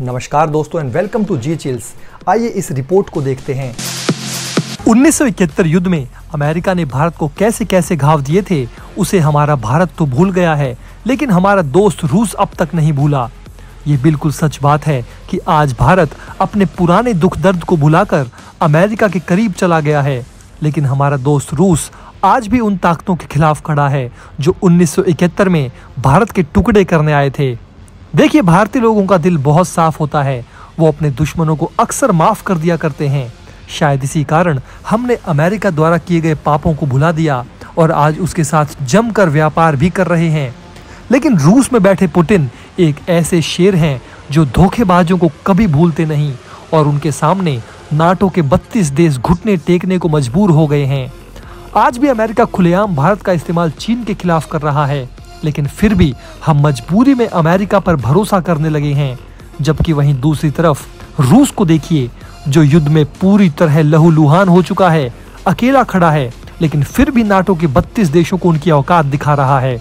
नमस्कार दोस्तों and welcome to G chills. आइए इस रिपोर्ट को देखते हैं। 1971 युद्ध में अमेरिका ने भारत को कैसे कैसे घाव दिए थे उसे हमारा भारत तो भूल गया है, लेकिन हमारा दोस्त रूस अब तक नहीं भूला। ये बिल्कुल सच बात है कि आज भारत अपने पुराने दुख दर्द को भुलाकर अमेरिका के करीब चला गया है, लेकिन हमारा दोस्त रूस आज भी उन ताकतों के खिलाफ खड़ा है जो 1971 में भारत के टुकड़े करने आए थे। देखिए, भारतीय लोगों का दिल बहुत साफ होता है, वो अपने दुश्मनों को अक्सर माफ कर दिया करते हैं। शायद इसी कारण हमने अमेरिका द्वारा किए गए पापों को भुला दिया और आज उसके साथ जमकर व्यापार भी कर रहे हैं। लेकिन रूस में बैठे पुतिन एक ऐसे शेर हैं जो धोखेबाजों को कभी भूलते नहीं और उनके सामने नाटो के 32 देश घुटने टेकने को मजबूर हो गए हैं। आज भी अमेरिका खुलेआम भारत का इस्तेमाल चीन के खिलाफ कर रहा है, लेकिन फिर भी हम मजबूरी में अमेरिका पर भरोसा करने लगे हैं। जबकि वहीं दूसरी तरफ रूस को देखिए, जो युद्ध में पूरी तरह लहूलुहान हो चुका है, अकेला खड़ा है, लेकिन फिर भी नाटो के 32 देशों को उनकी औकात दिखा रहा है।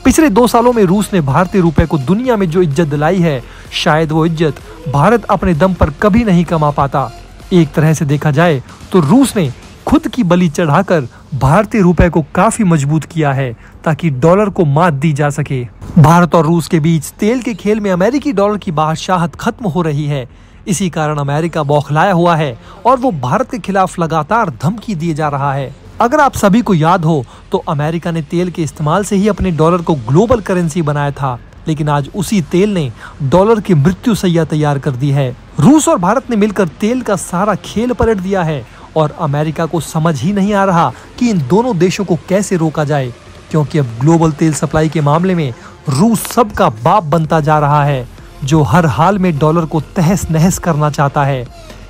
पिछले 2 सालों में रूस ने भारतीय रुपए को दुनिया में जो इज्जत दिलाई है, शायद वो इज्जत भारत अपने दम पर कभी नहीं कमा पाता। एक तरह से देखा जाए तो रूस ने खुद की बलि चढ़ाकर भारतीय रुपए को काफी मजबूत किया है ताकि डॉलर को मात दी जा सके। भारत और रूस के बीच तेल के खेल में अमेरिकी डॉलर की बादशाहत खत्म हो रही है। इसी कारण अमेरिका बौखलाया हुआ है और वो भारत के खिलाफ लगातार धमकी दिए जा रहा है। अगर आप सभी को याद हो तो अमेरिका ने तेल के इस्तेमाल से ही अपने डॉलर को ग्लोबल करेंसी बनाया था, लेकिन आज उसी तेल ने डॉलर की मृत्यु सैया तैयार कर दी है। रूस और भारत ने मिलकर तेल का सारा खेल पलट दिया है और अमेरिका को समझ ही नहीं आ रहा कि इन दोनों देशों को कैसे रोका जाए, क्योंकि अब ग्लोबल तेल सप्लाई के मामले में रूस सबका बाप बनता जा रहा है, जो हर हाल में डॉलर को तहस नहस करना चाहता है।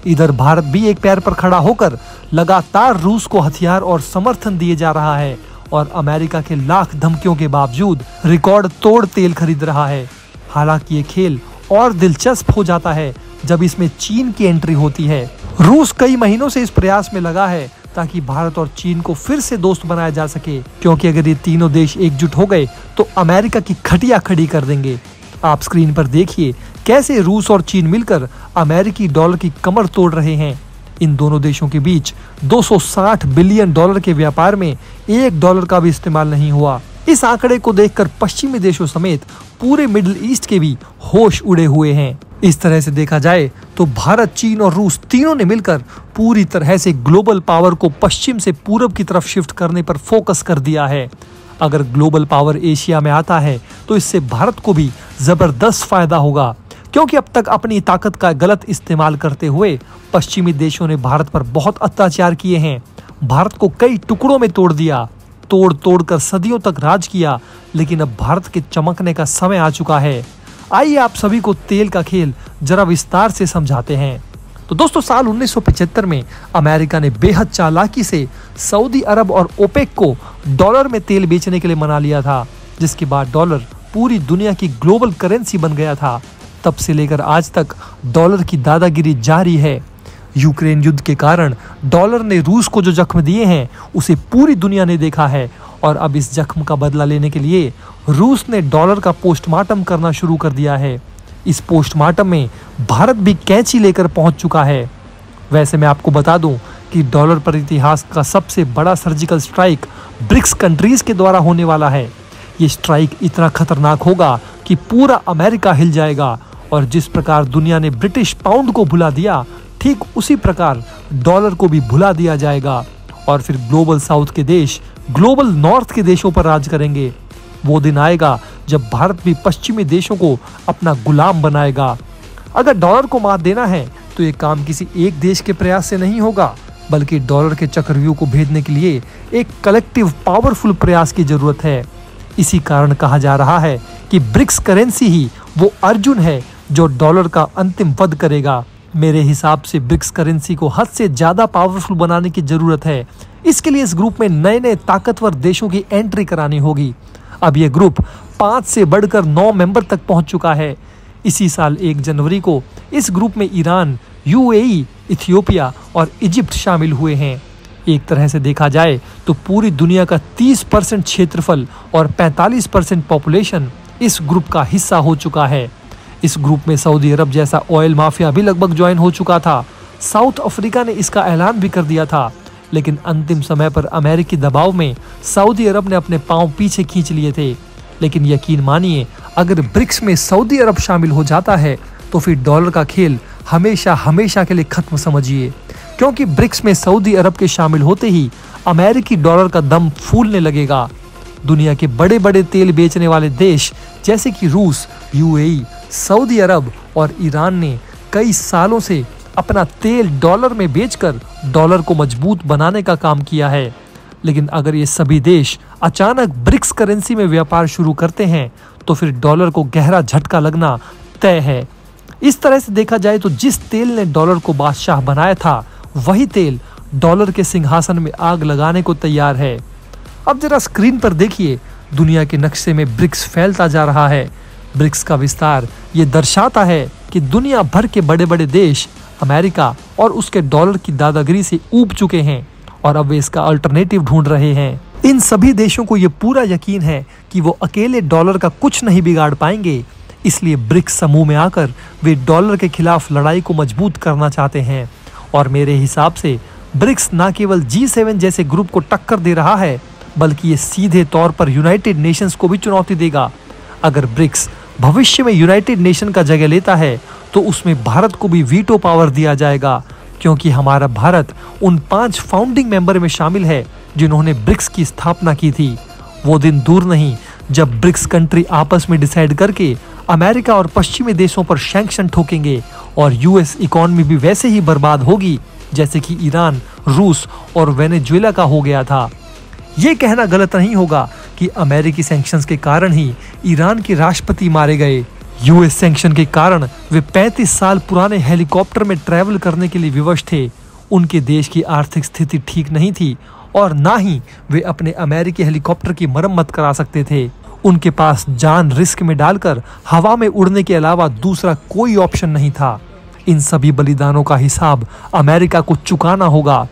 इधर भारत भी एक पैर पर खड़ा होकर लगातार रूस को हथियार और समर्थन दिए जा रहा है और अमेरिका के लाख धमकियों के बावजूद रिकॉर्ड तोड़ तेल खरीद रहा है। हालांकि ये खेल और दिलचस्प हो जाता है जब इसमें चीन की एंट्री होती है। रूस कई महीनों से इस प्रयास में लगा है ताकि भारत और चीन को फिर से दोस्त बनाया जा सके, क्योंकि अगर ये तीनों देश एकजुट हो गए तो अमेरिका की खटिया खड़ी कर देंगे। आप स्क्रीन पर देखिए कैसे रूस और चीन मिलकर अमेरिकी डॉलर की कमर तोड़ रहे हैं। इन दोनों देशों के बीच 260 बिलियन डॉलर के व्यापार में $1 का भी इस्तेमाल नहीं हुआ। इस आंकड़े को देखकर पश्चिमी देशों समेत पूरे मिडिल ईस्ट के भी होश उड़े हुए हैं। इस तरह से देखा जाए तो भारत, चीन और रूस तीनों ने मिलकर पूरी तरह से ग्लोबल पावर को पश्चिम से पूरब की तरफ शिफ्ट करने पर फोकस कर दिया है। अगर ग्लोबल पावर एशिया में आता है तो इससे भारत को भी जबरदस्त फायदा होगा, क्योंकि अब तक अपनी ताकत का गलत इस्तेमाल करते हुए पश्चिमी देशों ने भारत पर बहुत अत्याचार किए हैं। भारत को कई टुकड़ों में तोड़ दिया, तोड़ कर सदियों तक राज किया, लेकिन अब भारत के चमकने का समय आ चुका है। आइए आप सभी को तेल का खेल जरा विस्तार से समझाते हैं। तो दोस्तों, साल 1975 में अमेरिका ने बेहद चालाकी से सऊदी अरब और ओपेक को डॉलर में तेल बेचने के लिए मना लिया था, जिसके बाद डॉलर पूरी दुनिया की ग्लोबल करेंसी बन गया था। तब से लेकर आज तक डॉलर की दादागिरी जारी है। यूक्रेन युद्ध के कारण डॉलर ने रूस को जो जख्म दिए हैं उसे पूरी दुनिया ने देखा है और अब इस जख्म का बदला लेने के लिए रूस ने डॉलर का पोस्टमार्टम करना शुरू कर दिया है। इस पोस्टमार्टम में भारत भी कैंची लेकर पहुंच चुका है। वैसे मैं आपको बता दूं कि डॉलर पर इतिहास का सबसे बड़ा सर्जिकल स्ट्राइक ब्रिक्स कंट्रीज के द्वारा होने वाला है। ये स्ट्राइक इतना खतरनाक होगा कि पूरा अमेरिका हिल जाएगा और जिस प्रकार दुनिया ने ब्रिटिश पाउंड को भुला दिया, ठीक उसी प्रकार डॉलर को भी भुला दिया जाएगा और फिर ग्लोबल साउथ के देश ग्लोबल नॉर्थ के देशों पर राज करेंगे। वो दिन आएगा जब भारत भी पश्चिमी देशों को अपना गुलाम बनाएगा। अगर डॉलर को मात देना है तो ये काम किसी एक देश के प्रयास से नहीं होगा, बल्कि डॉलर के चक्रव्यूह को भेदने के लिए एक कलेक्टिव पावरफुल प्रयास की जरूरत है। इसी कारण कहा जा रहा है कि ब्रिक्स करेंसी ही वो अर्जुन है जो डॉलर का अंतिम वध करेगा। मेरे हिसाब से ब्रिक्स करेंसी को हद से ज्यादा पावरफुल बनाने की जरूरत है। इसके लिए इस ग्रुप में नए नए ताकतवर देशों की एंट्री करानी होगी। अब ये ग्रुप 5 से बढ़कर 9 मेंबर तक पहुंच चुका है। इसी साल 1 जनवरी को इस ग्रुप में ईरान, यूएई, इथियोपिया और इजिप्ट शामिल हुए हैं। एक तरह से देखा जाए तो पूरी दुनिया का 30% क्षेत्रफल और 45% पॉपुलेशन इस ग्रुप का हिस्सा हो चुका है। इस ग्रुप में सऊदी अरब जैसा ऑयल माफिया भी लगभग ज्वाइन हो चुका था। साउथ अफ्रीका ने इसका ऐलान भी कर दिया था, लेकिन अंतिम समय पर अमेरिकी दबाव में सऊदी अरब ने अपने पांव पीछे खींच लिए थे। लेकिन यकीन मानिए, अगर ब्रिक्स में सऊदी अरब शामिल हो जाता है तो फिर डॉलर का खेल हमेशा हमेशा के लिए खत्म समझिए, क्योंकि ब्रिक्स में सऊदी अरब के शामिल होते ही अमेरिकी डॉलर का दम फूलने लगेगा। दुनिया के बड़े बड़े तेल बेचने वाले देश जैसे कि रूस, यूएई, सऊदी अरब और ईरान ने कई सालों से अपना तेल डॉलर में बेचकर डॉलर को मजबूत बनाने का काम किया है। लेकिन अगर ये सभी देश अचानक ब्रिक्स करेंसी में व्यापार शुरू करते हैं तो फिर डॉलर को गहरा झटका लगना तय है। इस तरह से देखा जाए तो जिस तेल ने डॉलर को बादशाह बनाया था, वही तेल डॉलर के सिंहासन में आग लगाने को तैयार है। अब जरा स्क्रीन पर देखिए, दुनिया के नक्शे में ब्रिक्स फैलता जा रहा है। ब्रिक्स का विस्तार ये दर्शाता है कि दुनिया भर के बड़े बड़े देश अमेरिका और उसके डॉलर की दादागिरी से ऊब चुके हैं और अब वे इसका अल्टरनेटिव ढूंढ रहे हैं। इन सभी देशों को ये पूरा यकीन है कि वो अकेले डॉलर का कुछ नहीं बिगाड़ पाएंगे, इसलिए ब्रिक्स समूह में आकर वे डॉलर के खिलाफ लड़ाई को मजबूत करना चाहते हैं। और मेरे हिसाब से ब्रिक्स न केवल G7 जैसे ग्रुप को टक्कर दे रहा है, बल्कि ये सीधे तौर पर यूनाइटेड नेशंस को भी चुनौती देगा। अगर ब्रिक्स भविष्य में यूनाइटेड नेशन का जगह लेता है तो उसमें भारत को भी वीटो पावर दिया जाएगा, क्योंकि हमारा भारत उन 5 फाउंडिंग मेंबर में शामिल है जिन्होंने ब्रिक्स की स्थापना की थी। वो दिन दूर नहीं जब ब्रिक्स कंट्री आपस में डिसाइड करके अमेरिका और पश्चिमी देशों पर सैंक्शन ठोकेंगे और यूएस इकोनॉमी भी वैसे ही बर्बाद होगी जैसे कि ईरान, रूस और वेनेजुएला का हो गया था। ये कहना गलत नहीं होगा कि अमेरिकी सैंक्शंस के कारण ही ईरान के राष्ट्रपति मारे गए। यूएस सैंक्शन के कारण वे 35 साल पुराने हेलीकॉप्टर में ट्रैवल करने के लिए विवश थे। उनके देश की आर्थिक स्थिति ठीक नहीं थी और ना ही वे अपने अमेरिकी हेलीकॉप्टर की मरम्मत करा सकते थे। उनके पास जान रिस्क में डालकर हवा में उड़ने के अलावा दूसरा कोई ऑप्शन नहीं था। इन सभी बलिदानों का हिसाब अमेरिका को चुकाना होगा।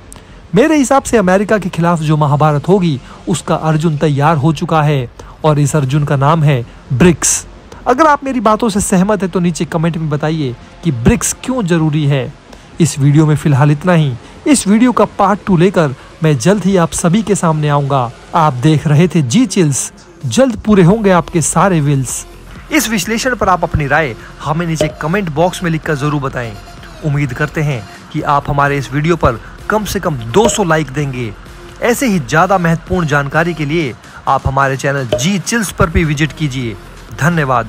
मेरे हिसाब से अमेरिका के खिलाफ जो महाभारत होगी उसका अर्जुन तैयार हो चुका है और इस अर्जुन का नाम है ब्रिक्स। अगर आप मेरी बातों से सहमत है तो नीचे कमेंट में बताइए कि ब्रिक्स क्यों जरूरी है। इस वीडियो में फिलहाल इतना ही। इस वीडियो का पार्ट 2 लेकर मैं जल्द ही आप सभी के सामने आऊंगा। आप देख रहे थे जी चिल्स, जल्द पूरे होंगे आपके सारे विल्स। इस विश्लेषण पर आप अपनी राय हमें नीचे कमेंट बॉक्स में लिखकर जरूर बताएं। उम्मीद करते हैं कि आप हमारे इस वीडियो पर कम से कम 200 लाइक देंगे। ऐसे ही ज़्यादा महत्वपूर्ण जानकारी के लिए आप हमारे चैनल जी चिल्स पर भी विजिट कीजिए। धन्यवाद।